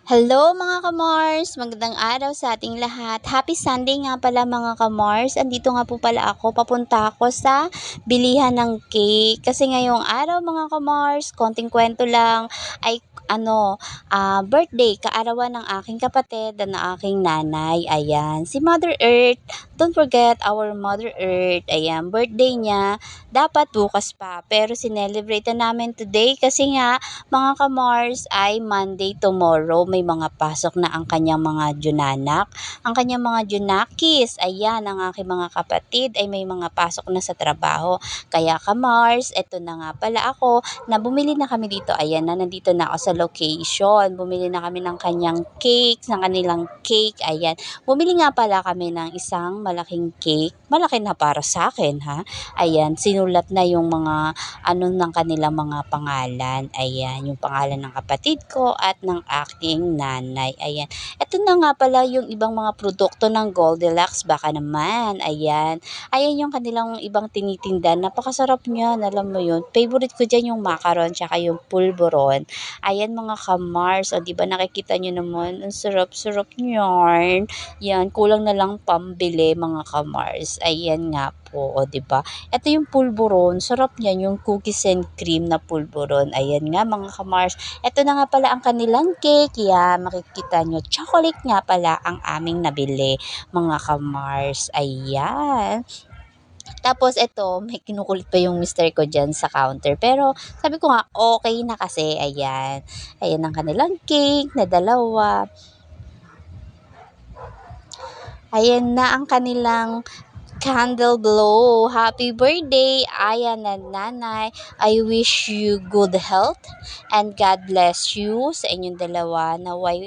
Hello mga Kamars! Magandang araw sa ating lahat. Happy Sunday nga pala mga Kamars. Andito nga po pala ako. Papunta ako sa bilihan ng cake. Kasi ngayong araw mga Kamars, konting kwento lang, ay birthday, kaarawan ng aking kapatid at ng aking nanay. Ayan, si Mother Earth. Don't forget our Mother Earth. Ayan, birthday niya. Dapat bukas pa. Pero sinelebrate na namin today kasi nga mga Kamars ay Monday tomorrow. May mga pasok na ang kanyang mga junanak, ang kanyang mga junakis. Ayan, ang aking mga kapatid ay may mga pasok na sa trabaho. Kaya Kamars, eto na nga pala ako na bumili na kami dito. Ayan na, nandito na ako sa location. Bumili na kami ng kanyang cake, ng kanilang cake. Ayan, bumili nga pala kami ng isang malaking cake. Malaki na para sa akin ha. Ayan, sinulat na yung mga ng kanilang mga pangalan. Ayan, yung pangalan ng kapatid ko at ng aking nanay. Ayan. Ito na nga pala yung ibang mga produkto ng Goldilocks. Baka naman. Ayan. Ayan yung kanilang ibang tinitinda. Napakasarap niyan. Alam mo yun. Favorite ko dyan yung macaron tsaka yung pulburon. Ayan mga Kamars. O diba nakikita nyo naman. Ang sarap-sarap niyan. Yan. Kulang na lang pambili mga Kamars. Ayan nga po. O diba? Ito yung pulburon. Sarap niyan. Yung cookies and cream na pulburon. Ayan nga mga Kamars. Ito na nga pala ang kanilang cake. Yan, makikita nyo. Chocolate nga pala ang aming nabili, mga Kamars. Ayan. Tapos ito, may kinukulit pa yung mister ko dyan sa counter. Pero sabi ko nga, okay na kasi. Ayan. Ayan ang kanilang cake na dalawa. Ayan na ang kanilang candle blow. Happy birthday, Ayan and Nanay. I wish you good health and God bless you sa inyong dalawa. Naway